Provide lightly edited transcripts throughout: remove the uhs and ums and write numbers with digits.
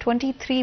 23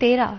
13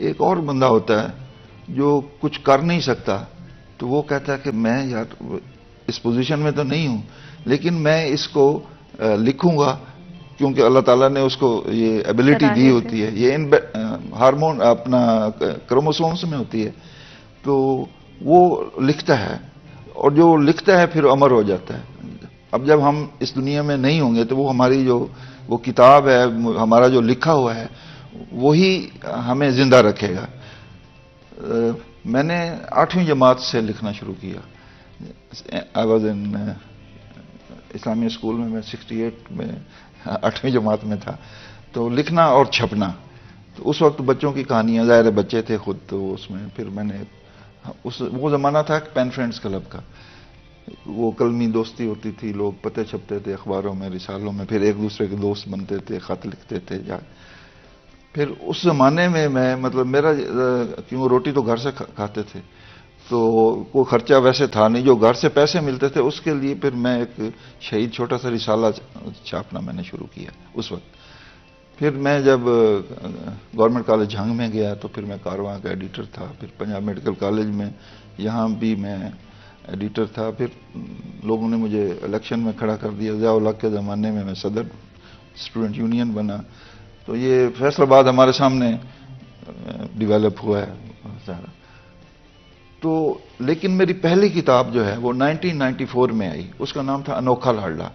ایک اور بندہ ہوتا ہے جو کچھ کر نہیں سکتا، تو وہ کہتا ہے کہ میں یار اس پوزیشن میں تو نہیں ہوں، لیکن میں اس کو لکھوں گا، کیونکہ اللہ تعالیٰ نے اس کو یہ ایبلٹی دی ہوتی ہے، یہ ان ہارمون اپنا کروموسومس میں ہوتی ہے، تو وہ لکھتا ہے، اور جو لکھتا ہے پھر امر ہو جاتا ہے۔ اب جب ہم اس دنیا میں نہیں ہوں گے تو وہ ہماری جو وہ کتاب ہے، ہمارا جو لکھا ہوا ہے، وہی ہمیں زندہ رکھے گا۔ میں نے 8ویں جماعت سے لکھنا شروع کیا۔ آئی واز ان اسلامی اسکول میں 68 میں 8ویں جماعت میں تھا، تو لکھنا اور چھپنا، تو اس وقت بچوں کی کہانیاں، ظاہر بچے تھے خود، تو اس میں پھر میں نے وہ زمانہ تھا پین فرینڈز کلب کا، وہ کلمی دوستی ہوتی تھی، لوگ پتے چھپتے تھے اخباروں میں، رسالوں میں، پھر ایک دوسرے کے دوست بنتے تھے، خط لکھتے تھے پھر اس زمانے میں مطلب میرا کیوں روٹی تو گھر سے کھاتے تھے، تو کوئی خرچہ ویسے تھا نہیں، جو گھر سے پیسے ملتے تھے اس کے لیے پھر میں ایک شہید چھوٹا سا رسالہ چھاپنا میں نے شروع کیا اس وقت۔ پھر میں جب گورنمنٹ کالج جھنگ میں گیا تو پھر میں کارواں کا ایڈیٹر تھا، پھر پنجاب میڈیکل کالج میں یہاں بھی میں ایڈیٹر تھا، پھر لوگوں نے مجھے الیکشن میں کھڑا کر دیا، ضیاء الحق کے زمانے میں صدر اسٹوڈنٹ یونین بنا، تو یہ فیصل آباد ہمارے سامنے ڈیولپ ہوا ہے سارا۔ تو لیکن میری پہلی کتاب جو ہے وہ 1994 میں آئی، اس کا نام تھا انوکھا لاڈلا۔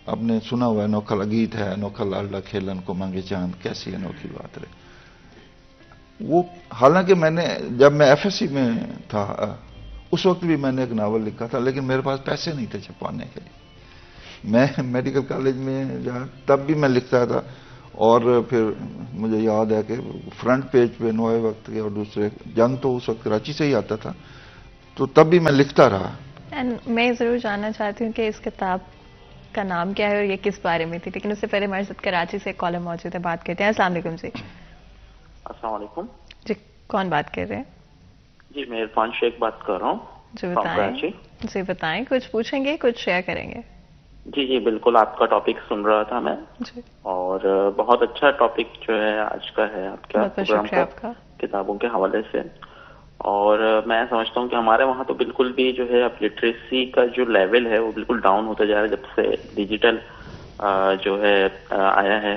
آپ نے سنا ہوا ہے، انوکھا گیت ہے، انوکھا لاڈلا کھیلن کو مانگے چاند، کیسی انوکھی بات رہے۔ وہ حالانکہ میں نے جب میں ایف ایس سی میں تھا اس وقت بھی میں نے ایک ناول لکھا تھا، لیکن میرے پاس پیسے نہیں تھے چھپوانے کے لیے۔ میں میڈیکل کالج میں تب بھی میں لکھتا تھا، اور پھر مجھے یاد ہے کہ فرنٹ پیج پہ نوئے وقت کے اور دوسرے جنگ تو اس وقت کراچی سے ہی آتا تھا، تو تب بھی میں لکھتا رہا۔ میں ضرور جاننا چاہتی ہوں کہ اس کتاب کا نام کیا ہے اور یہ کس بارے میں تھی، لیکن اس سے پہلے ہمارے ساتھ کراچی سے ایک کالر موجود ہے، بات کرتے ہیں۔ السلام علیکم جی۔ السلام علیکم جی، کون بات کر رہے ہیں؟ جی میں عرفان شیخ بات کر رہا ہوں جی بتائیں، جی بتائیں، کچھ پوچھیں گے، کچھ شیئر کریں گے؟ جی بالکل، آپ کا ٹاپک سن رہا تھا میں جی، اور بہت اچھا ٹاپک جو ہے آج کا ہے آپ کا پروگرام کا، کتابوں کے حوالے سے۔ اور میں سمجھتا ہوں کہ ہمارے وہاں تو بالکل بھی جو ہے اب لٹریسی کا جو لیول ہے وہ بالکل ڈاؤن ہوتا جا رہا ہے جب سے ڈیجیٹل جو ہے آیا ہے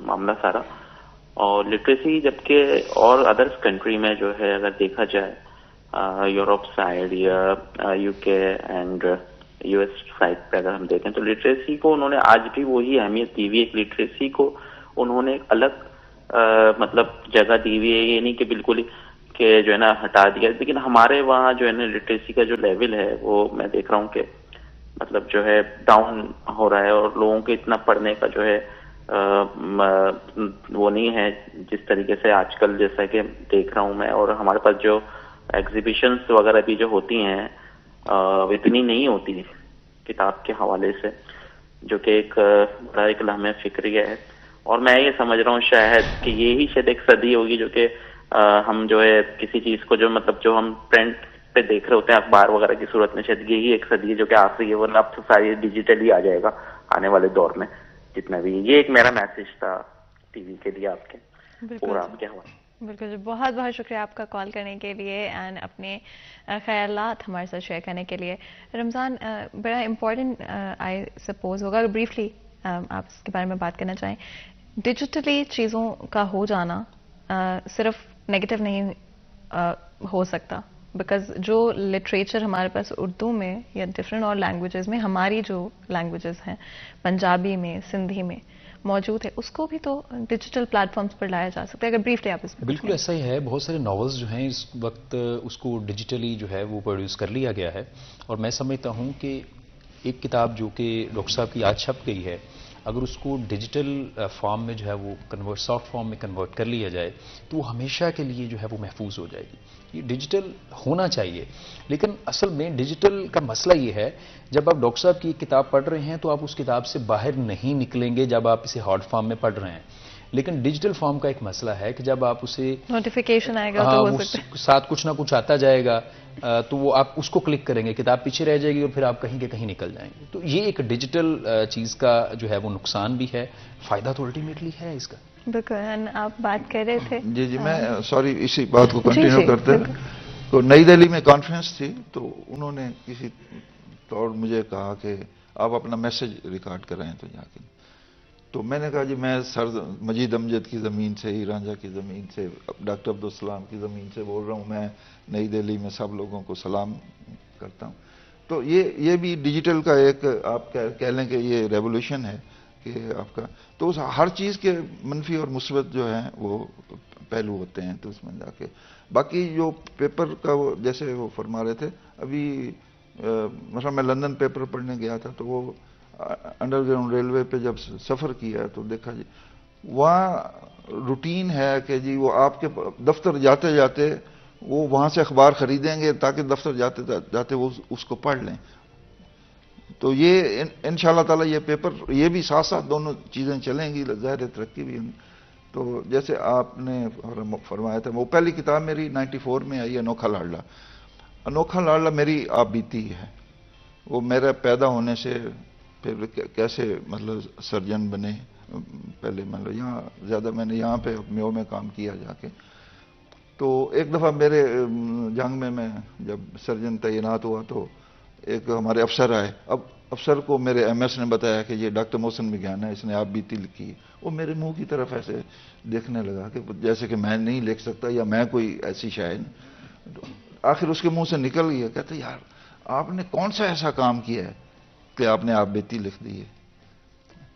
معاملہ سارا۔ اور لٹریسی جبکہ اور ادرس کنٹری میں جو ہے اگر دیکھا جائے، یورپ سائڈ یا یو کے اینڈ یو ایس سائڈ پہ اگر ہم دیکھیں تو لٹریسی کو انہوں نے آج بھی وہی اہمیت دی ہوئی ہے۔ لٹریسی کو انہوں نے الگ مطلب جگہ دی ہوئی ہے، یہ نہیں کہ بالکل کہ جو ہے نا ہٹا دیا، لیکن ہمارے وہاں جو ہے نا لٹریسی کا جو لیول ہے وہ میں دیکھ رہا ہوں کہ مطلب جو ہے ڈاؤن ہو رہا ہے، اور لوگوں کے اتنا پڑھنے کا جو ہے وہ نہیں ہے جس طریقے سے آج کل جیسا کہ دیکھ رہا ہوں میں۔ اور ہمارے پاس جو ایگزیبیشنز وغیرہ بھی جو ہوتی ہیں اتنی نہیں ہوتی کتاب کے حوالے سے، جو کہ ایک بڑا ایک لمحہ فکری ہے۔ اور میں یہ سمجھ رہا ہوں شاید کہ یہی شاید ایک صدی ہوگی جو کہ ہم جو ہے کسی چیز کو جو مطلب جو ہم پرنٹ پہ دیکھ رہے ہوتے ہیں اخبار وغیرہ کی صورت میں، شاید یہی ایک صدی ہے جو کہ آخری ہے، ورنہ اب تو ساری ڈیجیٹلی آ جائے گا آنے والے دور میں جتنا بھی۔ یہ ایک میرا میسج تھا ٹی وی کے لیے آپ کے اور آپ کے حوالے۔ بالکل جی، بہت بہت شکریہ آپ کا کال کرنے کے لیے اینڈ اپنے خیالات ہمارے ساتھ شیئر کرنے کے لیے۔ رمضان، بڑا امپورٹنٹ آئی سپوز ہوگا، بریفلی آپ اس کے بارے میں بات کرنا چاہیں۔ ڈیجیٹلی چیزوں کا ہو جانا صرف نیگیٹو نہیں ہو سکتا، بیکاز جو لٹریچر ہمارے پاس اردو میں یا ڈفرینٹ اور لینگویجز میں، ہماری جو لینگویجز ہیں پنجابی میں، سندھی میں موجود ہے، اس کو بھی تو ڈیجیٹل پلیٹ فارمز پر لایا جا سکتا ہے۔ اگر بریفلی آپ اس پہ بالکل ایسا ہی ہے، بہت سارے ناولز جو ہیں اس وقت اس کو ڈیجیٹلی جو ہے وہ پروڈیوس کر لیا گیا ہے، اور میں سمجھتا ہوں کہ ایک کتاب جو کہ ڈاکٹر صاحب کی آج چھپ گئی ہے، اگر اس کو ڈیجیٹل فارم میں جو ہے وہ سافٹ فارم میں کنورٹ کر لیا جائے تو وہ ہمیشہ کے لیے جو ہے وہ محفوظ ہو جائے گی۔ یہ ڈیجیٹل ہونا چاہیے، لیکن اصل میں ڈیجیٹل کا مسئلہ یہ ہے، جب آپ ڈاکٹر صاحب کی کتاب پڑھ رہے ہیں تو آپ اس کتاب سے باہر نہیں نکلیں گے جب آپ اسے ہارڈ فارم میں پڑھ رہے ہیں، لیکن ڈیجیٹل فارم کا ایک مسئلہ ہے کہ جب آپ اسے نوٹیفیکیشن آئے گا تو ہو سکتا ہے ساتھ کچھ نہ کچھ آتا جائے گا تو وہ آپ اس کو کلک کریں گے، کتاب پیچھے رہ جائے گی اور پھر آپ کہیں کے کہیں نکل جائیں گے۔ تو یہ ایک ڈیجیٹل چیز کا جو ہے وہ نقصان بھی ہے، فائدہ تو الٹیمیٹلی ہے اس کا۔ بالکل آپ بات کر رہے تھے. جی میں سوری اسی بات کو کنٹینیو کرتے ہیں. تو نئی دہلی میں کانفرنس تھی تو انہوں نے کسی طور مجھے کہا کہ آپ اپنا میسج ریکارڈ کرائیں تو جا کے. تو میں نے کہا جی میں سر مجید امجد کی زمین سے، ہی رانجھا کی زمین سے، ڈاکٹر عبدالسلام کی زمین سے بول رہا ہوں. میں نئی دہلی میں سب لوگوں کو سلام کرتا ہوں. تو یہ بھی ڈیجیٹل کا ایک آپ کہہ لیں کہ یہ ریولیوشن ہے کہ آپ کا. تو ہر چیز کے منفی اور مثبت جو ہیں وہ پہلو ہوتے ہیں. تو اس میں جا کے باقی جو پیپر کا وہ جیسے وہ فرما رہے تھے ابھی، مثلا میں لندن پیپر پڑھنے گیا تھا تو وہ انڈر گراؤنڈ ریلوے پہ جب سفر کیا تو دیکھا جی وہاں روٹین ہے کہ جی وہ آپ کے دفتر جاتے جاتے وہ وہاں سے اخبار خریدیں گے تاکہ دفتر جاتے جاتے وہ اس کو پڑھ لیں. تو یہ انشاءاللہ تعالی یہ پیپر یہ بھی ساتھ ساتھ دونوں چیزیں چلیں گی، ظاہر ترقی بھی. تو جیسے آپ نے فرمایا تھا وہ پہلی کتاب میری 94 میں آئی، انوکھا لاڈلا. انوکھا لاڈلا میری آپ بیتی ہے. وہ میرے پیدا ہونے سے پھر کیسے مطلب سرجن بنے، پہلے مطلب یہاں زیادہ میں نے یہاں پہ میو میں کام کیا جا کے. تو ایک دفعہ میرے جنگ میں جب سرجن تعینات ہوا تو ایک ہمارے افسر آئے. اب افسر کو میرے ایم ایس نے بتایا کہ یہ ڈاکٹر محسن بگیان ہے، اس نے آپ بیتی لکھی. وہ میرے منہ کی طرف ایسے دیکھنے لگا کہ جیسے کہ میں نہیں لکھ سکتا یا میں کوئی ایسی شاعر. آخر اس کے منہ سے نکل گیا، کہتے یار آپ نے کون سا ایسا کام کیا ہے کہ آپ نے آپ بیتی لکھ دی ہے.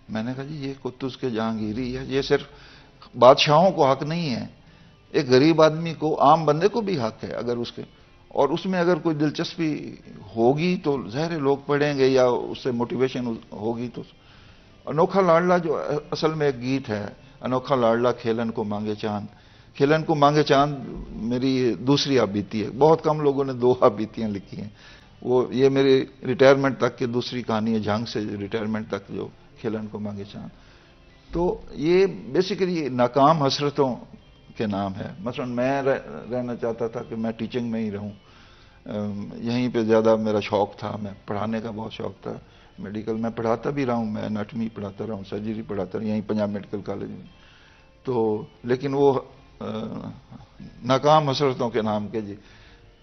میں نے کہا جی یہ قطز کے جہانگیری ہے، یہ صرف بادشاہوں کو حق نہیں ہے، ایک غریب آدمی کو، عام بندے کو بھی حق ہے اگر اس کے، اور اس میں اگر کوئی دلچسپی ہوگی تو ظاہر لوگ پڑھیں گے یا اس سے موٹیویشن ہوگی. تو انوکھا لاڈلا جو اصل میں ایک گیت ہے، انوکھا لاڈلا کھیلن کو مانگے چاند. کھیلن کو مانگے چاند میری دوسری آپ بیتی ہے. بہت کم لوگوں نے 2 آپ بیتیاں لکھی ہیں. وہ یہ میری ریٹائرمنٹ تک کی دوسری کہانی ہے، جنگ سے ریٹائرمنٹ تک جو کھیلن کو مانگے چاند. تو یہ بیسیکلی ناکام حسرتوں کے نام ہے. مثلا میں رہنا چاہتا تھا کہ میں ٹیچنگ میں ہی رہوں، یہیں پہ زیادہ میرا شوق تھا، میں پڑھانے کا بہت شوق تھا. میڈیکل میں پڑھاتا بھی رہا ہوں، میں اناٹمی پڑھاتا رہا ہوں، سرجری پڑھاتا رہا ہوں یہیں پنجاب میڈیکل کالج میں. تو لیکن وہ ناکام حسرتوں کے نام کے جی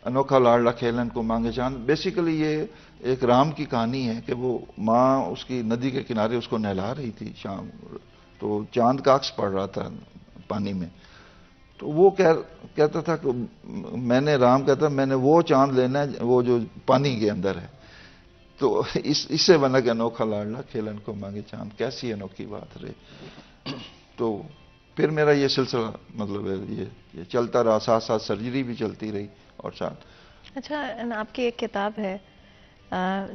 انوکھا لاڈلا کھیلن کو مانگے چاند. بیسیکلی یہ ایک رام کی کہانی ہے کہ وہ ماں اس کی ندی کے کنارے اس کو نہلا رہی تھی شام، تو چاند کا عکس پڑ رہا تھا پانی میں. تو وہ کہتا تھا کہ میں نے، رام کہتا میں نے وہ چاند لینا ہے وہ جو پانی کے اندر ہے. تو اس سے بنا کہ انوکھا لاڈلا کھیلن کو مانگے چاند، کیسی انوکھی بات رہے. تو پھر میرا یہ سلسلہ مطلب یہ چلتا رہا، ساتھ ساتھ سرجری بھی چلتی رہی اور ساتھ. اچھا آپ کی ایک کتاب ہے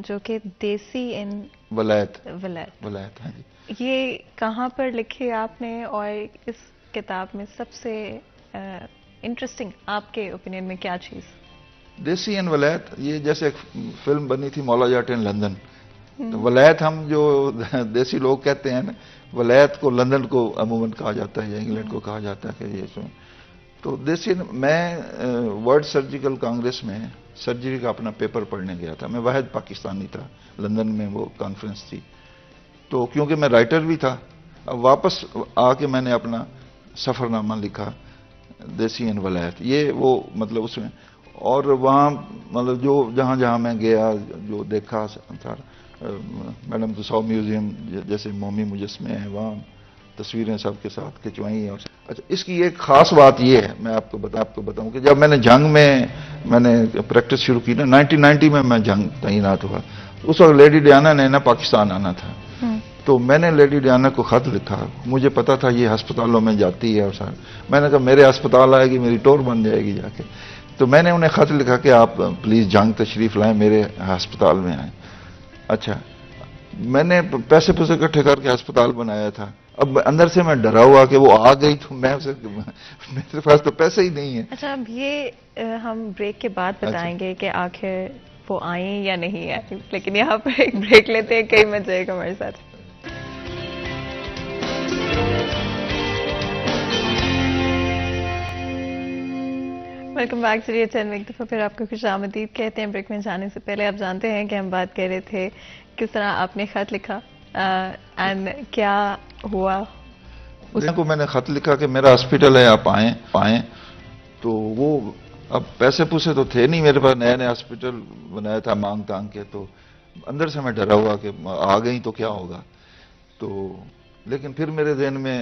جو کہ دیسی ان ولایت. ولایت ہاں جی. یہ کہاں پر لکھی آپ نے، اور اس کتاب میں سب سے انٹرسٹنگ آپ کے اوپینین میں کیا چیز؟ دیسی ان ولایت، یہ جیسے ایک فلم بنی تھی مولا جاٹ ان لندن. ولایت ہم جو دیسی لوگ کہتے ہیں نا، ولایت کو لندن کو عموماً کہا جاتا ہے یا انگلینڈ کو کہا جاتا ہے کہ یہ. تو دیسی میں ورلڈ سرجیکل کانگریس میں سرجری کا اپنا پیپر پڑھنے گیا تھا. میں واحد پاکستانی تھا، لندن میں وہ کانفرنس تھی. تو کیونکہ میں رائٹر بھی تھا، اب واپس آ کے میں نے اپنا سفر نامہ لکھا دیسی ان ولایت. یہ وہ مطلب اس میں، اور وہاں مطلب جو جہاں جہاں میں گیا جو دیکھا تھا، میڈم تساؤ میوزیم جیسے مومی مجسمے ہیں وہاں تصویریں سب کے ساتھ کھنچوائیں. اور اچھا اس کی ایک خاص بات یہ ہے، میں آپ کو بتاؤں کہ جب میں نے جنگ میں نے پریکٹس شروع کی نا، 1990 میں جنگ تعینات ہوا. اس وقت لیڈی ڈیانا نے نا پاکستان آنا تھا. تو میں نے لیڈی ڈیانا کو خط لکھا. مجھے پتا تھا یہ ہسپتالوں میں جاتی ہے، اور میں نے کہا میرے ہسپتال آئے گی میری ٹور بن جائے گی جا کے. تو میں نے انہیں خط لکھا کہ آپ پلیز جنگ تشریف لائیں، میرے ہسپتال میں آئیں. اچھا میں نے پیسے اکٹھے کر کے ہسپتال بنایا تھا. اب اندر سے میں ڈرا ہوا کہ وہ آ گئی تو میں اسے، میرے پاس تو پیسے ہی نہیں ہیں. اچھا اب یہ ہم بریک کے بعد بتائیں گے کہ آخر وہ آئیں یا نہیں آئیں، لیکن یہاں پر ایک بریک لیتے ہیں. کئی مزے گا ہمارے ساتھ. Welcome back to radio 10. ایک دفعہ پھر آپ کو خوش آمدید کہتے ہیں. بریک میں جانے سے پہلے آپ جانتے ہیں کہ ہم بات کر رہے تھے کس طرح آپ نے خط لکھا اینڈ کیا ہوا. کو میں نے خط لکھا کہ میرا ہاسپٹل ہے، آپ آئیں. تو وہ اب پیسے پوسے تو تھے نہیں میرے پاس، نئے نئے ہاسپٹل بنایا تھا مانگ تانگ کے، تو اندر سے میں ڈرا ہوا کہ آ گئی تو کیا ہوگا. تو لیکن پھر میرے ذہن میں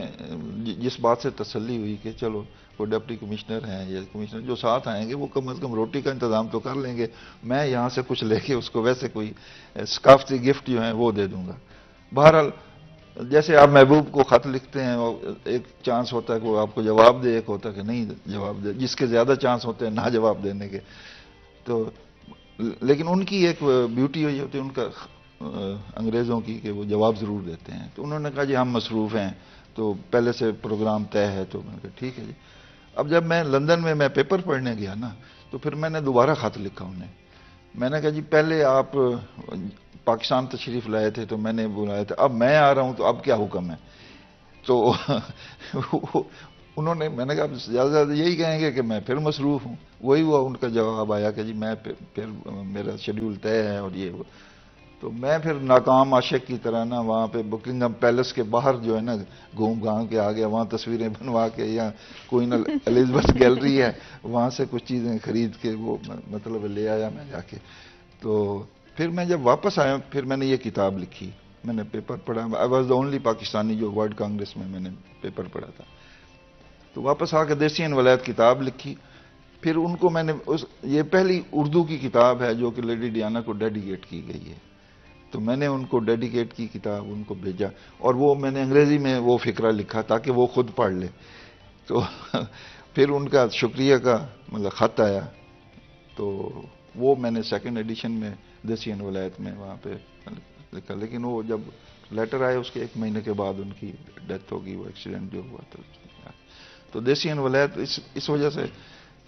جس بات سے تسلی ہوئی کہ چلو وہ ڈپٹی کمشنر ہیں یا کمشنر جو ساتھ آئیں گے وہ کم از کم روٹی کا انتظام تو کر لیں گے، میں یہاں سے کچھ لے کے اس کو ویسے کوئی ثقافتی گفٹ جو ہیں وہ دے دوں گا. بہرحال جیسے آپ محبوب کو خط لکھتے ہیں، ایک چانس ہوتا ہے کہ وہ آپ کو جواب دے، ایک ہوتا ہے کہ نہیں جواب دے، جس کے زیادہ چانس ہوتے ہیں نہ جواب دینے کے. تو لیکن ان کی ایک بیوٹی ہوئی ہوتی ہے ان کا انگریزوں کی کہ وہ جواب ضرور دیتے ہیں. تو انہوں نے کہا جی ہم مصروف ہیں، تو پہلے سے پروگرام طے ہے. تو میں نے کہا ٹھیک ہے جی. اب جب میں لندن میں پیپر پڑھنے گیا نا، تو پھر میں نے دوبارہ خط لکھا انہیں. میں نے کہا جی پہلے آپ پاکستان تشریف لائے تھے تو میں نے بلایا تھا، اب میں آ رہا ہوں تو اب کیا حکم ہے. تو انہوں نے، میں نے کہا زیادہ زیادہ یہی کہیں گے کہ میں پھر مصروف ہوں. وہی ہوا ان کا جواب آیا کہ جی میں پھر میرا شیڈیول طے ہے اور یہ وہ. تو میں پھر ناکام عاشق کی طرح نا وہاں پہ بکنگھم پیلس کے باہر جو ہے نا گھوم گھام کے آ گیا، وہاں تصویریں بنوا کے، یا کوئین الزبتھ گیلری ہے وہاں سے کچھ چیزیں خرید کے وہ مطلب لے آیا میں جا کے. تو پھر میں جب واپس آیا پھر میں نے یہ کتاب لکھی، میں نے پیپر پڑھا. I was the only Pakistani جو ورلڈ کانگریس میں نے پیپر پڑھا تھا. تو واپس آ کے دیسی ولایت کتاب لکھی. پھر ان کو میں نے یہ پہلی اردو کی کتاب ہے جو کہ لیڈی ڈیانا کو ڈیڈیکیٹ کی گئی ہے. تو میں نے ان کو ڈیڈیکیٹ کی کتاب ان کو بھیجا، اور وہ میں نے انگریزی میں وہ فقرہ لکھا تاکہ وہ خود پڑھ لے. تو پھر ان کا شکریہ کا مطلب خط آیا، تو وہ میں نے سیکنڈ ایڈیشن میں دیسی ولایت میں وہاں پہ لکھا. لیکن وہ جب لیٹر آئے اس کے 1 مہینے کے بعد ان کی ڈیتھ ہوگی، وہ ایکسیڈنٹ جو ہوا تھا. تو دیسی ولایت اس وجہ سے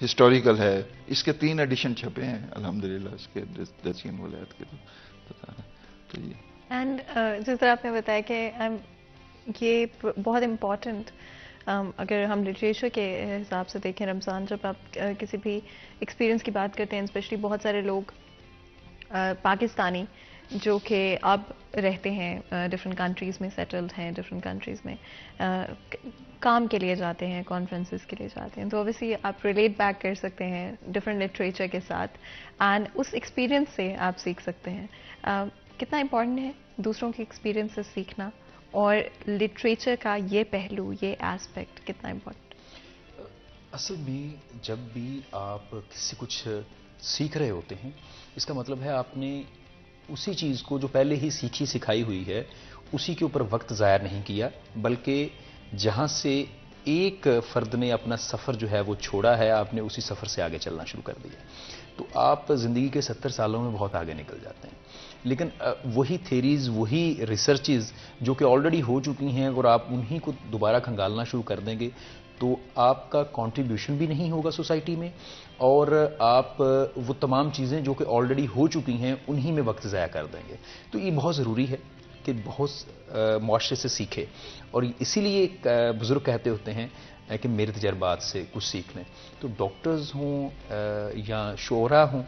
ہسٹوریکل ہے. اس کے 3 ایڈیشن چھپے ہیں الحمدللہ اس کے دیسی ولایت کے. اینڈ جس طرح آپ نے بتایا کہ یہ بہت امپورٹنٹ، اگر ہم لٹریچر کے حساب سے دیکھیں رمضان، جب آپ کسی بھی ایکسپیرئنس کی بات کرتے ہیں، اسپیشلی بہت سارے لوگ پاکستانی جو کہ اب رہتے ہیں ڈفرینٹ کنٹریز میں، سیٹلڈ ہیں ڈفرینٹ کنٹریز میں، کام کے لیے جاتے ہیں، کانفرنسز کے لیے جاتے ہیں، تو اوبیسلی آپ ریلیٹ بیک کر سکتے ہیں ڈفرینٹ لٹریچر کے ساتھ، اینڈ اس ایکسپیرئنس سے آپ سیکھ سکتے ہیں. کتنا امپورٹنٹ ہے دوسروں کے ایکسپیرئنس سے سیکھنا، اور لٹریچر کا یہ پہلو، یہ ایسپیکٹ کتنا امپورٹنٹ؟ اصل میں جب بھی آپ کسی کچھ سیکھ رہے ہوتے ہیں، اس کا مطلب ہے آپ نے اسی چیز کو جو پہلے ہی سیکھی سکھائی ہوئی ہے اسی کے اوپر وقت ضائع نہیں کیا، بلکہ جہاں سے ایک فرد نے اپنا سفر جو ہے وہ چھوڑا ہے، آپ نے اسی سفر سے آگے چلنا شروع کر دیا. تو آپ زندگی کے 70 سالوں میں بہت آگے نکل جاتے ہیں. لیکن وہی تھیریز، وہی ریسرچز جو کہ آلریڈی ہو چکی ہیں، اگر آپ انہی کو دوبارہ کھنگالنا شروع کر دیں گے تو آپ کا کنٹریبیوشن بھی نہیں ہوگا سوسائٹی میں، اور آپ وہ تمام چیزیں جو کہ آلریڈی ہو چکی ہیں انہی میں وقت ضائع کر دیں گے. تو یہ بہت ضروری ہے کہ بہت معاشرے سے سیکھے، اور اسی لیے ایک بزرگ کہتے ہوتے ہیں کہ میرے تجربات سے کچھ سیکھ لیں. تو ڈاکٹرز ہوں یا شعراء ہوں،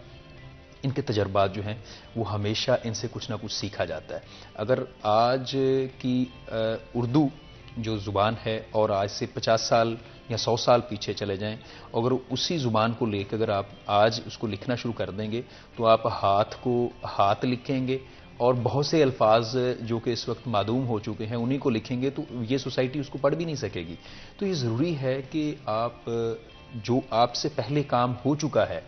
ان کے تجربات جو ہیں وہ ہمیشہ ان سے کچھ نہ کچھ سیکھا جاتا ہے. اگر آج کی اردو جو زبان ہے اور آج سے 50 سال یا 100 سال پیچھے چلے جائیں، اگر اسی زبان کو لے کے اگر آپ آج اس کو لکھنا شروع کر دیں گے تو آپ ہاتھ کو ہاتھ لکھیں گے، اور بہت سے الفاظ جو کہ اس وقت معدوم ہو چکے ہیں انہی کو لکھیں گے، تو یہ سوسائٹی اس کو پڑھ بھی نہیں سکے گی. تو یہ ضروری ہے کہ آپ جو آپ سے پہلے کام ہو چکا ہے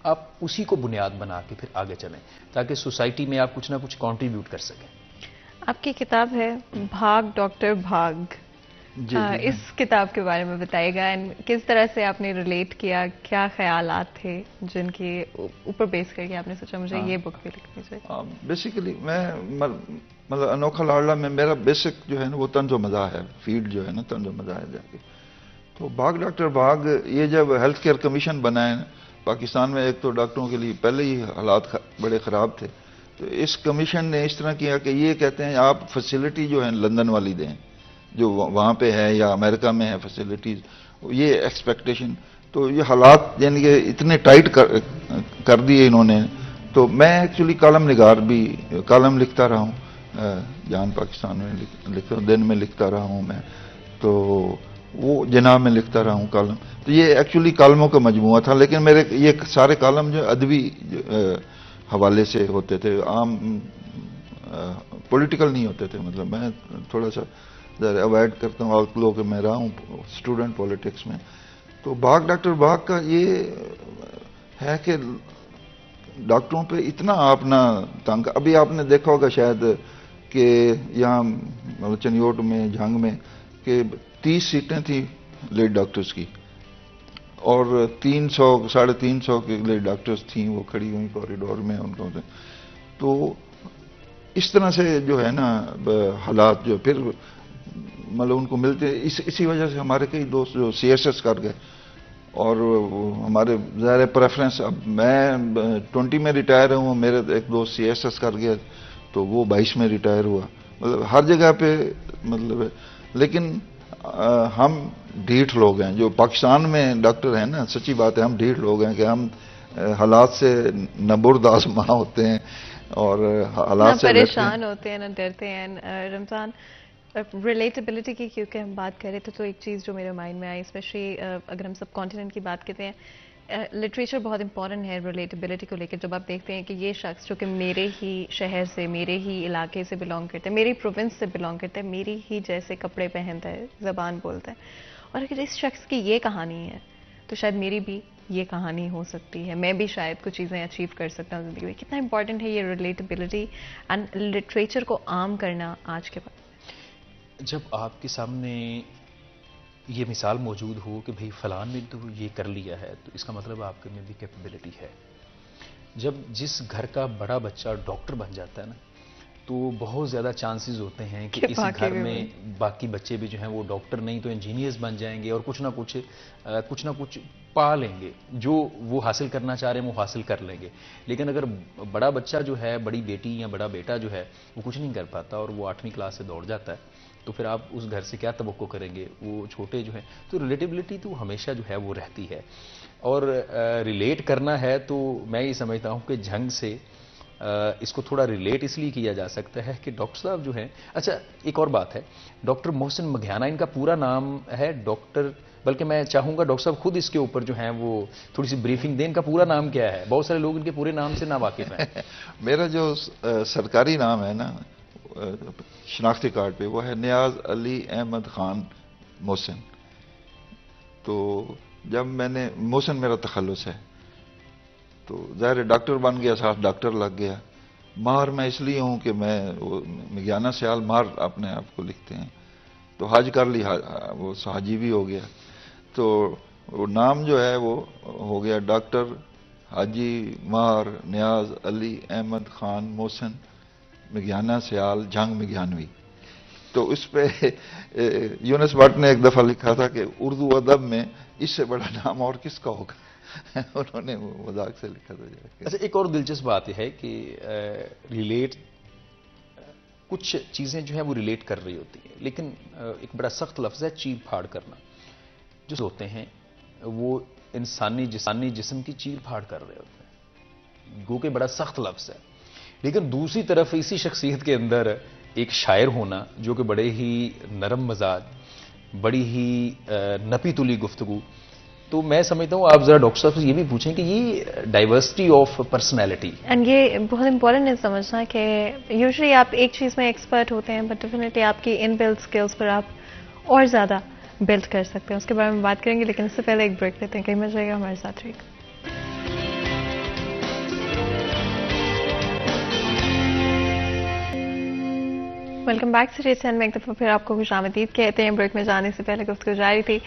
آپ اسی کو بنیاد بنا کے پھر آگے چلیں، تاکہ سوسائٹی میں آپ کچھ نہ کچھ کنٹریبیوٹ کر سکیں. آپ کی کتاب ہے بھاگ ڈاکٹر بھاگ، اس کتاب کے بارے میں بتائیے گا، کس طرح سے آپ نے ریلیٹ کیا، کیا خیالات تھے جن کے اوپر بیس کر کے آپ نے سوچا مجھے یہ بک بھی لکھنی چاہیے؟ بیسیکلی میں مطلب انوکھا لاڈلا میں میرا بیسک جو ہے نا وہ طنز و مزاح ہے، فیلڈ جو ہے نا طنز و مزاح ہے جا کے. تو بھاگ ڈاکٹر بھاگ یہ جب ہیلتھ کیئر کمیشن بنا ہے پاکستان میں، ایک تو ڈاکٹروں کے لیے پہلے ہی حالات بڑے خراب تھے، تو اس کمیشن نے اس طرح کیا کہ یہ کہتے ہیں آپ فیسلٹی جو ہے لندن والی دیں جو وہاں پہ ہے یا امریکہ میں ہے فیسلٹیز، یہ ایکسپیکٹیشن. تو یہ حالات یعنی کہ اتنے ٹائٹ کر دیے انہوں نے. تو میں ایکچولی کالم نگار بھی، کالم لکھتا رہا ہوں، جان پاکستان میں لکھتا ہوں، دن میں لکھتا رہا ہوں میں. تو وہ جناب میں لکھتا رہا ہوں کالم. تو یہ ایکچولی کالموں کا مجموعہ تھا، لیکن میرے یہ سارے کالم جو ادبی حوالے سے ہوتے تھے، عام پولیٹیکل نہیں ہوتے تھے. مطلب میں تھوڑا سا اوائڈ کرتا ہوں آؤٹ لو کہ میں رہا ہوں اسٹوڈنٹ پولیٹکس میں. تو باغ ڈاکٹر باغ کا یہ ہے کہ ڈاکٹروں پہ اتنا آپ نہ تنگ. ابھی آپ نے دیکھا ہوگا شاید کہ یہاں چنیوٹ میں جھنگ میں کہ 30 سیٹیں تھیں لیڈ ڈاکٹرز کی، اور 300 350 کے لیڈ ڈاکٹرز تھیں وہ کھڑی ہوئی کوریڈور میں ان کو. تو اس طرح سے جو ہے نا حالات جو پھر مطلب ان کو ملتے، اسی وجہ سے ہمارے کئی دوست جو CSS کر گئے، اور ہمارے ظاہر پریفرنس. اب میں 20 میں ریٹائر ہوں، میرے ایک دوست CSS کر گیا تو وہ 22 میں ریٹائر ہوا. مطلب ہر جگہ پہ مطلب ہے. لیکن ہم ڈھیٹ لوگ ہیں جو پاکستان میں ڈاکٹر ہیں نا، سچی بات ہے ہم ڈھیٹ لوگ ہیں کہ ہم حالات سے نہ برد آزما ہوتے ہیں اور حالات سے پریشان ہوتے ہیں، نہ ڈرتے ہیں. رمضان، ریلیٹیبلٹی کی کیونکہ ہم بات کر رہے تھے تو ایک چیز جو میرے مائنڈ میں آئی، اسپیشلی اگر ہم سب کانٹیننٹ کی بات کرتے ہیں، لٹریچر بہت امپورٹنٹ ہے ریلیٹیبلٹی کو لے کے. جب آپ دیکھتے ہیں کہ یہ شخص جو کہ میرے ہی شہر سے، میرے ہی علاقے سے بلانگ کرتا ہے، میری پروونس سے بلانگ کرتا ہے، میری ہی جیسے کپڑے پہنتا ہے، زبان بولتا ہے، اور اگر اس شخص کی یہ کہانی ہے تو شاید میری بھی یہ کہانی ہو سکتی ہے، میں بھی شاید کچھ چیزیں اچیو کر سکتا ہوں زندگی میں. کتنا امپورٹنٹ ہے یہ ریلیٹیبلٹی اینڈ لٹریچر کو عام کرنا آج کے وقت. جب آپ کے سامنے یہ مثال موجود ہو کہ بھئی فلان نے تو یہ کر لیا ہے، تو اس کا مطلب آپ کے میں بھی کیپیبلٹی ہے. جب جس گھر کا بڑا بچہ ڈاکٹر بن جاتا ہے نا، تو بہت زیادہ چانسز ہوتے ہیں کہ اس گھر میں باقی بچے بھی جو ہیں وہ ڈاکٹر نہیں تو انجینئرز بن جائیں گے، اور کچھ نہ کچھ پا لیں گے، جو وہ حاصل کرنا چاہ رہے ہیں وہ حاصل کر لیں گے. لیکن اگر بڑا بچہ جو ہے، بڑی بیٹی یا بڑا بیٹا جو ہے وہ کچھ نہیں کر پاتا اور وہ 8ویں کلاس سے دوڑ جاتا ہے، تو پھر آپ اس گھر سے کیا توقع کریں گے؟ وہ چھوٹے جو ہیں. تو ریلیٹیبلٹی تو ہمیشہ جو ہے وہ رہتی ہے. اور ریلیٹ کرنا ہے تو میں یہ سمجھتا ہوں کہ جھنگ سے اس کو تھوڑا ریلیٹ اس لیے کیا جا سکتا ہے کہ ڈاکٹر صاحب جو ہیں، اچھا ایک اور بات ہے، ڈاکٹر محسن مگھیانہ ان کا پورا نام ہے ڈاکٹر، بلکہ میں چاہوں گا ڈاکٹر صاحب خود اس کے اوپر جو ہیں وہ تھوڑی سی بریفنگ دیں. ان کا پورا نام کیا ہے؟ بہت سارے لوگ ان کے پورے نام سے نا واقف ہیں. میرا جو سرکاری نام ہے نا شناختی کارڈ پہ، وہ ہے نیاز علی احمد خان محسن. تو جب میں نے محسن میرا تخلص ہے تو ظاہر ڈاکٹر بن گیا، ساتھ ڈاکٹر لگ گیا. مہر میں اس لیے ہوں کہ میں مگیانہ سیال مہر اپنے آپ کو لکھتے ہیں، تو حج کر لی، وہ حاجی بھی ہو گیا. تو وہ نام جو ہے وہ ہو گیا ڈاکٹر حاجی مہر نیاز علی احمد خان محسن مگیانہ سیال جھنگ مگیانوی. تو اس پہ یونس بٹ نے ایک دفعہ لکھا تھا کہ اردو ادب میں اس سے بڑا نام اور کس کا ہوگا. انہوں نے مذاق سے لکھا تھا. اچھا ایک اور دلچسپ بات یہ ہے کہ ریلیٹ، کچھ چیزیں جو ہیں وہ ریلیٹ کر رہی ہوتی ہیں، لیکن ایک بڑا سخت لفظ ہے چیر پھاڑ کرنا. جو ہوتے ہیں وہ انسانی جسم کی چیر پھاڑ کر رہے ہوتے ہیں، گو کہ بڑا سخت لفظ ہے. لیکن دوسری طرف اسی شخصیت کے اندر ایک شاعر ہونا جو کہ بڑے ہی نرم مزاج، بڑی ہی نپی تلی گفتگو. تو میں سمجھتا ہوں آپ ذرا ڈاکٹر صاحب سے یہ بھی پوچھیں کہ یہ ڈائیورسٹی آف پرسنالٹی، اینڈ یہ بہت امپورٹنٹ ہے سمجھنا کہ یوزلی آپ ایک چیز میں ایکسپرٹ ہوتے ہیں، بٹ ڈیفینیٹلی آپ کی ان بلڈ اسکلس پر آپ اور زیادہ بلڈ کر سکتے ہیں. اس کے بارے میں بات کریں گے، لیکن اس سے پہلے ایک بریک لیتے ہیں. کہیں مل جائے گا ہمارے ساتھ رہے گا. ویلکم بیک سے ریسن میں ایک دفعہ پھر آپ کو خوش آمدید کہتے ہیں. بریک میں جانے سے پہلے گفتگو جاری تھی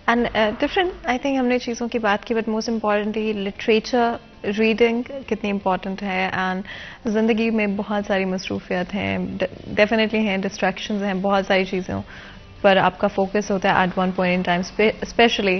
اینڈ ڈفرنٹ آئی تھنک ہم نے چیزوں کی بات کی، but most importantly literature reading کتنی امپورٹنٹ ہے. اینڈ زندگی میں بہت ساری مصروفیات ہیں، ڈیفینیٹلی ہیں، ڈسٹریکشنز ہیں، بہت ساری چیزوں پر آپ کا فوکس ہوتا ہے at one point in time, specially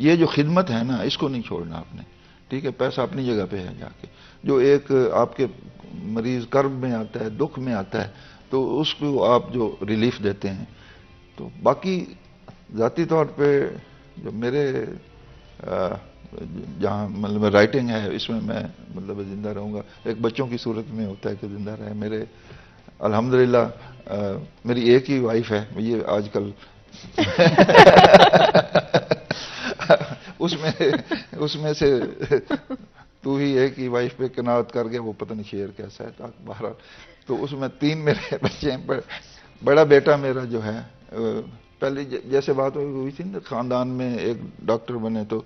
یہ جو خدمت ہے نا اس کو نہیں چھوڑنا آپ نے. ٹھیک ہے, پیسہ اپنی جگہ پہ ہے. جا کے جو ایک آپ کے مریض کرب میں آتا ہے, دکھ میں آتا ہے, تو اس کو آپ جو ریلیف دیتے ہیں. تو باقی ذاتی طور پہ جو میرے جہاں مطلب رائٹنگ ہے اس میں میں مطلب زندہ رہوں گا. ایک بچوں کی صورت میں ہوتا ہے کہ زندہ رہے. میرے الحمدللہ میری ایک ہی وائف ہے. یہ آج کل اس میں سے تو ہی ایک ہی وائف پہ کناعت کر گیا, وہ پتہ نہیں شعر کیسا ہے. بہرحال تو اس میں 3 میرے بچے ہیں. بڑا بیٹا میرا جو ہے پہلے جیسے بات ہوئی تھی نا خاندان میں ایک ڈاکٹر بنے, تو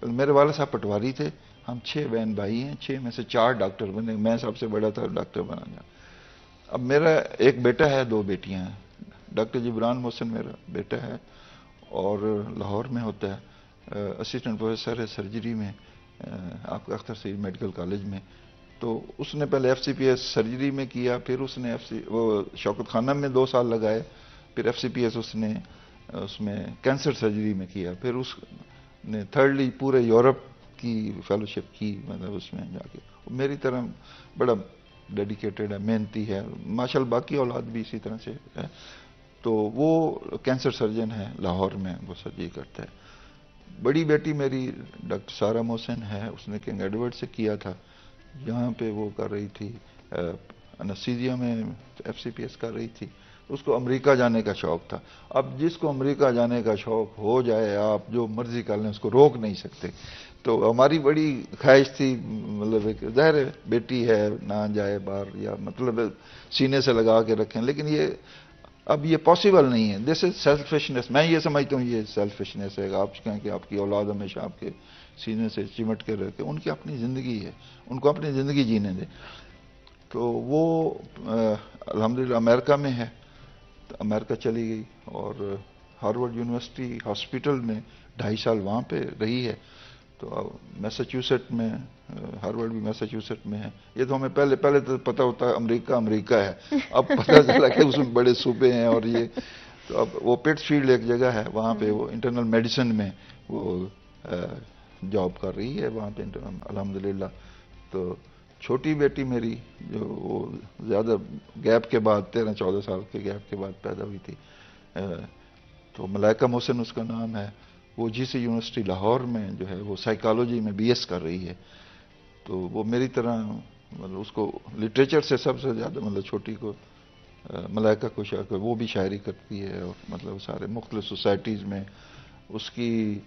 میرے والد صاحب پٹواری تھے. ہم 6 بہن بھائی ہیں, 6 میں سے 4 ڈاکٹر بنے. میں سب سے بڑا تھا ڈاکٹر بنا. اب میرا ایک بیٹا ہے, 2 بیٹیاں ہیں. ڈاکٹر جبران محسن میرا بیٹا ہے اور لاہور میں ہوتا ہے, اسسٹنٹ پروفیسر ہے سرجری میں آپ کا اختر سعید میڈیکل کالج میں. تو اس نے پہلے FCPS سرجری میں کیا, پھر اس نے وہ شوکت خانہ میں 2 سال لگائے, پھر FCPS اس نے اس میں کینسر سرجری میں کیا, پھر اس نے تھرڈلی پورے یورپ کی فیلوشپ کی. مطلب اس میں جا کے میری طرح بڑا ڈیڈیکیٹڈ ہے, محنتی ہے ماشاءاللہ. باقی اولاد بھی اسی طرح سے ہے. تو وہ کینسر سرجن ہے لاہور میں, وہ سرجری کرتا ہے. بڑی بیٹی میری ڈاکٹر سارہ محسن ہے, اس نے کنگ ایڈورڈ سے کیا تھا. یہاں پہ وہ کر رہی تھی انستھیزیا میں FCPS کر رہی تھی. اس کو امریکہ جانے کا شوق تھا. اب جس کو امریکہ جانے کا شوق ہو جائے, آپ جو مرضی کر لیں, اس کو روک نہیں سکتے. تو ہماری بڑی خواہش تھی, مطلب ایک ظاہر ہے بیٹی ہے نہ جائے باہر, یا مطلب سینے سے لگا کے رکھیں, لیکن یہ اب یہ پاسبل نہیں ہے. دس از سیلفشنس. میں یہ سمجھتا ہوں یہ سیلفشنس ہے. آپ کہیں کہ آپ کی اولاد ہمیشہ آپ کے سینے سے چمٹ کے رکھے, ان کی اپنی زندگی ہے, ان کو اپنی زندگی جینے دیں. تو وہ الحمدللہ امریکہ میں ہے, تو امریکہ چلی گئی اور ہارورڈ یونیورسٹی ہاسپٹل میں 2.5 سال وہاں پہ رہی ہے. تو میساچیوسٹ میں, ہارورڈ بھی میساچیوسٹ میں ہے. یہ تو ہمیں پہلے تو پتہ ہوتا ہے امریکہ ہے, اب پتہ چلا کہ اس میں بڑے صوبے ہیں. اور یہ تو اب وہ پٹس فیلڈ ایک جگہ ہے, وہاں پہ وہ انٹرنل میڈیسن میں وہ جاب کر رہی ہے وہاں پہ الحمدللہ. تو چھوٹی بیٹی میری جو وہ زیادہ گیپ کے بعد 13-14 سال کے گیپ کے بعد پیدا ہوئی تھی, تو ملائکہ محسن اس کا نام ہے. وہ GC یونیورسٹی لاہور میں جو ہے وہ سائیکالوجی میں BS کر رہی ہے. تو وہ میری طرح مطلب اس کو لٹریچر سے سب سے زیادہ مطلب چھوٹی کو ملائکہ کو وہ بھی شاعری کرتی ہے, اور مطلب سارے مختلف سوسائٹیز میں اس کی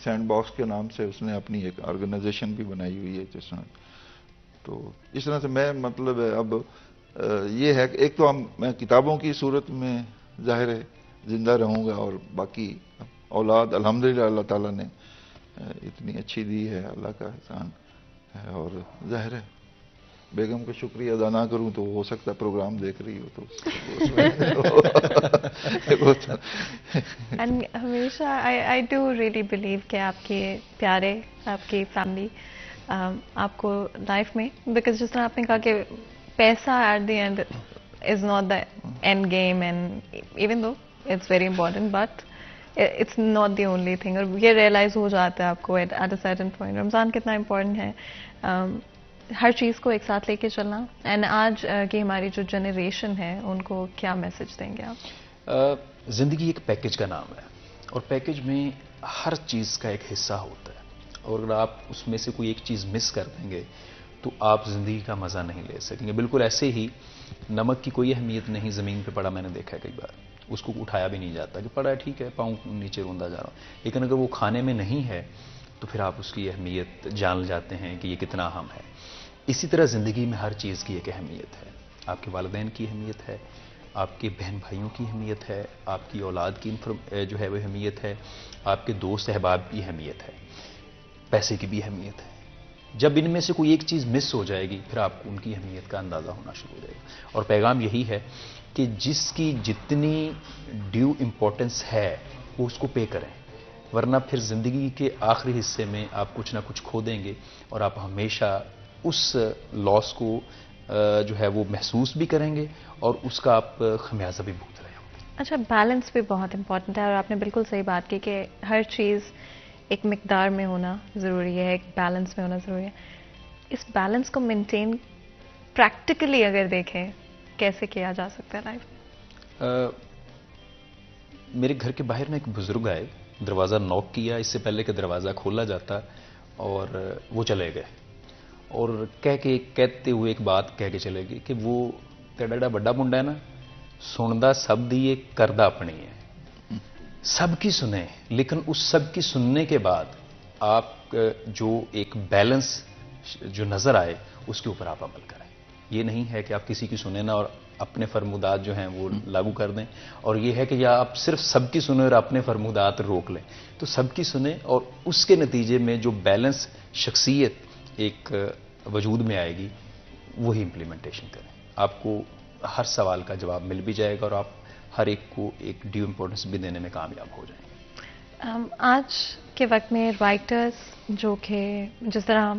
سینڈ باکس کے نام سے اس نے اپنی ایک آرگنائزیشن بھی بنائی ہوئی ہے جس میں. تو اس طرح سے میں مطلب اب یہ ہے کہ ایک تو میں کتابوں کی صورت میں ظاہر ہے زندہ رہوں گا, اور باقی اولاد الحمدللہ اللہ تعالیٰ نے اتنی اچھی دی ہے, اللہ کا احسان ہے. اور ظاہر ہے بیگم کا شکریہ ادا نہ کروں تو ہو سکتا ہے پروگرام دیکھ رہی ہو تو ہمیشہ آئی ڈو ریئلی بلیو کہ آپ کے پیارے, آپ کی فیملی آپ کو لائف میں, بیکاز جس طرح آپ نے کہا کہ پیسہ at the end is not the end game, and even though it's very important but it's not the only thing. اور یہ ریئلائز ہو جاتا ہے آپ کو at a certain point Ramzan کتنا امپورٹنٹ ہے ہر چیز کو ایک ساتھ لے کے چلنا. اینڈ آج کی ہماری جو جنریشن ہے ان کو کیا میسج دیں گے آپ؟ زندگی ایک پیکج کا نام ہے, اور پیکج میں ہر چیز کا ایک حصہ ہوتا ہے, اور اگر آپ اس میں سے کوئی ایک چیز مس کر دیں گے تو آپ زندگی کا مزہ نہیں لے سکیں گے. بالکل ایسے ہی نمک کی کوئی اہمیت نہیں زمین پہ پڑا, میں نے دیکھا ہے کئی بار, اس کو اٹھایا بھی نہیں جاتا کہ پڑا ہے ٹھیک ہے پاؤں نیچے روندا جا رہا ہوں, لیکن اگر وہ کھانے میں نہیں ہے تو پھر آپ اس کی اہمیت جان جاتے ہیں کہ یہ کتنا اہم ہے. اسی طرح زندگی میں ہر چیز کی ایک اہمیت ہے. آپ کے والدین کی اہمیت ہے, آپ کے بہن بھائیوں کی اہمیت ہے, آپ کی اولاد کی جو ہے وہ اہمیت ہے, آپ کے دوست احباب کی اہمیت ہے, پیسے کی بھی اہمیت ہے. جب ان میں سے کوئی ایک چیز مس ہو جائے گی پھر آپ کو ان کی اہمیت کا اندازہ ہونا شروع ہو جائے گا. اور پیغام یہی ہے کہ جس کی جتنی ڈیو امپورٹنس ہے وہ اس کو پے کریں, ورنہ پھر زندگی کے آخری حصے میں آپ کچھ نہ کچھ کھو دیں گے, اور آپ ہمیشہ اس لاس کو جو ہے وہ محسوس بھی کریں گے, اور اس کا آپ خمیازہ بھی بھگت رہے ہوں گے. اچھا، بیلنس بھی بہت امپورٹنٹ ہے، اور آپ نے بالکل صحیح بات کی کہ ہر چیز ایک مقدار میں ہونا ضروری ہے، ایک بیلنس میں ہونا ضروری ہے. اس بیلنس کو مینٹین پریکٹیکلی اگر دیکھیں کیسے کیا جا سکتا ہے لائف میں؟ میرے گھر کے باہر نا ایک بزرگ آئے، دروازہ نوک کیا اس سے پہلے کہ دروازہ کھولا جاتا، اور وہ چلے گئے، اور کہتے ہوئے ایک بات کہہ کے چلے گئے کہ وہ تیرا بڑا منڈا ہے نا، سندا سب دی کردہ اپنی ہے. سب کی سنیں، لیکن اس سب کی سننے کے بعد آپ جو ایک بیلنس جو نظر آئے اس کے اوپر آپ عمل کریں. یہ نہیں ہے کہ آپ کسی کی سنیں نہ اور اپنے فرمودات جو ہیں وہ لاگو کر دیں، اور یہ ہے کہ یا آپ صرف سب کی سنیں اور اپنے فرمودات روک لیں. تو سب کی سنیں، اور اس کے نتیجے میں جو بیلنس شخصیت ایک وجود میں آئے گی وہی امپلیمنٹیشن کریں. آپ کو ہر سوال کا جواب مل بھی جائے گا، اور آپ ہر ایک کو ایک ڈیو امپورٹنس بھی دینے میں کامیاب ہو جائیں گے. آج کے وقت میں رائٹرز جو کہ جس طرح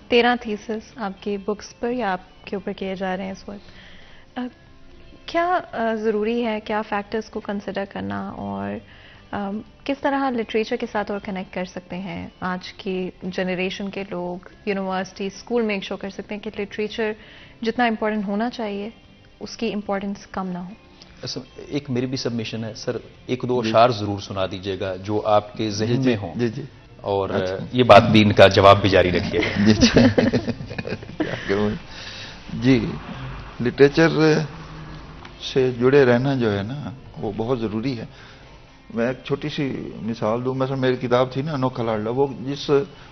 13 تھیسس آپ کی بکس پر یا آپ کے اوپر کیے جا رہے ہیں اس وقت، کیا ضروری ہے، کیا فیکٹرز کو کنسیڈر کرنا، اور کس طرح لٹریچر کے ساتھ اور کنیکٹ کر سکتے ہیں آج کی جنریشن کے لوگ، یونیورسٹی، اسکول میں ایک شو کر سکتے ہیں کہ لٹریچر جتنا امپورٹنٹ ہونا چاہیے اس کی امپورٹنس کم نہ ہو؟ ایک میری بھی سبمیشن ہے سر، ایک دو اشعار ضرور سنا دیجیے گا جو آپ کے ذہن میں ہوں، اور یہ بات بھی ان کا جواب بھی جاری رکھیے گا. جی، لٹریچر سے جڑے رہنا جو ہے نا وہ بہت ضروری ہے. میں ایک چھوٹی سی مثال دوں. مثلا میری کتاب تھی نا انوکھا لاڈلا، وہ جس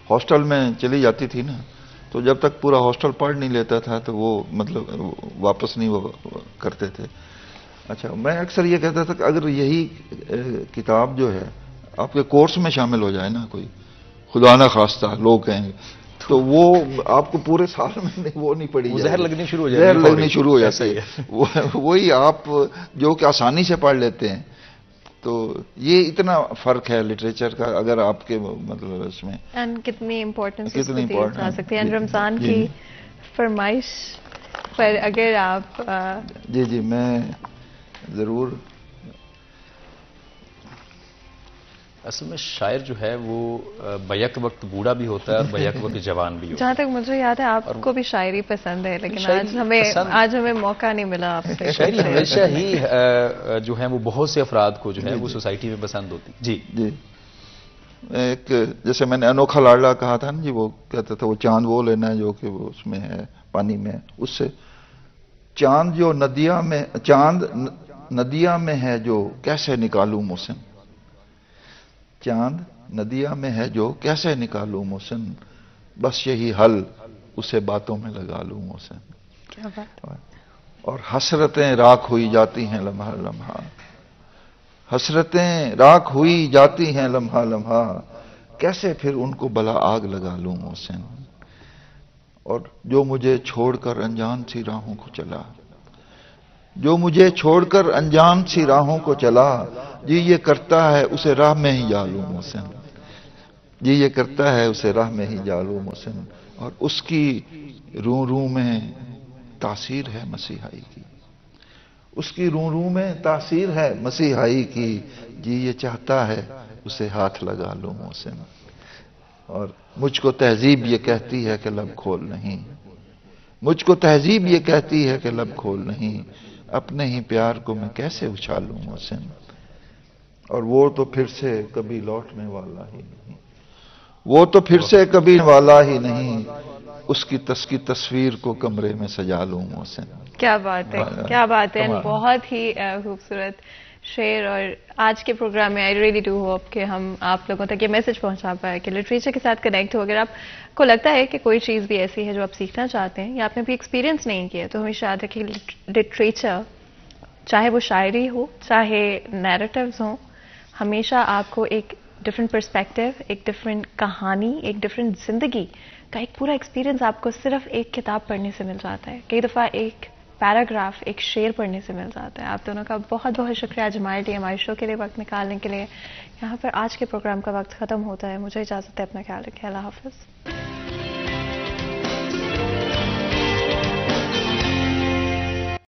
ہاسٹل میں چلی جاتی تھی نا، تو جب تک پورا ہاسٹل پڑھ نہیں لیتا تھا تو وہ مطلب واپس نہیں وہ کرتے تھے. اچھا، میں اکثر یہ کہتا تھا کہ اگر یہی کتاب جو ہے آپ کے کورس میں شامل ہو جائے نا، کوئی خدا نہ خواستہ لوگ کہیں گے، تو وہ آپ کو پورے سال میں وہ نہیں پڑھی، زہر لگنی شروع ہو جاتی ہے، زہر لگنی شروع ہو جاتی ہے. وہی آپ جو کہ آسانی سے پڑھ لیتے ہیں. تو یہ اتنا فرق ہے لٹریچر کا، اگر آپ کے مطلب اس میں کتنی امپورٹنس آ سکتی ہے. رمضان کی فرمائش پر اگر آپ جی میں ضرور. اصل میں شاعر جو ہے وہ بیک وقت بوڑھا بھی ہوتا ہے اور بیک وقت جوان بھی ہوتا ہے. جہاں تک مجھے یاد ہے آپ کو بھی شاعری پسند ہے، لیکن آج ہمیں موقع نہیں ملا آپ سے. شاعری ہمیشہ ہی جو ہے وہ بہت سے افراد کو جو ہے وہ سوسائٹی میں پسند ہوتی. جی ایک جیسے میں نے انوکھا لاڈلا کہا تھا نا جی، وہ کہتا تھا وہ چاند وہ لینا ہے جو کہ وہ اس میں ہے پانی میں. اس سے چاند جو ندیا میں ہے جو کیسے نکالوں محسن، چاند ندیا میں ہے جو کیسے نکالوں محسن، بس یہی حل اسے باتوں میں لگا لوں محسن. کیا بات. اور حسرتیں راکھ ہوئی جاتی ہیں لمحہ لمحہ، حسرتیں راکھ ہوئی جاتی ہیں لمحہ لمحہ، کیسے پھر ان کو بلا آگ لگا لوں محسن. اور جو مجھے چھوڑ کر انجان سی راہوں کو چلا، جو مجھے چھوڑ کر انجان سی راہوں کو چلا، جی یہ کرتا ہے اسے راہ میں ہی جالوں محسن، جی یہ کرتا ہے اسے راہ میں ہی جالوں محسن. اور اس کی روح روح میں تاثیر ہے مسیحائی کی، اس کی روح روح میں تاثیر ہے مسیحائی کی، جی یہ چاہتا ہے اسے ہاتھ لگا لوں محسن. اور مجھ کو تہذیب یہ کہتی ہے کہ لب کھول نہیں، مجھ کو تہذیب یہ کہتی ہے کہ لب کھول نہیں، اپنے ہی پیار کو میں کیسے اچھالوں محسن. اور وہ تو پھر سے کبھی لوٹنے والا ہی نہیں، وہ تو پھر سے کبھی والا ہی نہیں، اس کی تصویر کو کمرے میں سجا لوں محسن. کیا بات ہے، کیا بات ہے. بہت ہی خوبصورت شعر. اور آج کے پروگرام میں آئی ریئلی ڈو ہوپ کہ ہم آپ لوگوں تک یہ میسج پہنچا پائے کہ لٹریچر کے ساتھ کنیکٹ ہو. اگر آپ کو لگتا ہے کہ کوئی چیز بھی ایسی ہے جو آپ سیکھنا چاہتے ہیں یا آپ نے بھی ایکسپیرینس نہیں کیا، تو ہمیشہ یاد رکھیں لٹریچر چاہے وہ شاعری ہو چاہے نیریٹیوز ہوں، ہمیشہ آپ کو ایک ڈفرینٹ پرسپیکٹو، ایک ڈفرینٹ کہانی، ایک ڈفرینٹ زندگی کا ایک پورا ایکسپیرینس آپ کو صرف ایک کتاب پڑھنے سے مل جاتا ہے. کئی دفعہ ایک پیراگراف، ایک شعر پڑھنے سے مل جاتا ہے. آپ دونوں کا بہت بہت شکریہ آج ہمارے شو کے لیے وقت نکالنے کے لیے. یہاں پر آج کے پروگرام کا وقت ختم ہوتا ہے. مجھے اجازت ہے، اپنا خیال رکھیں. اللہ حافظ.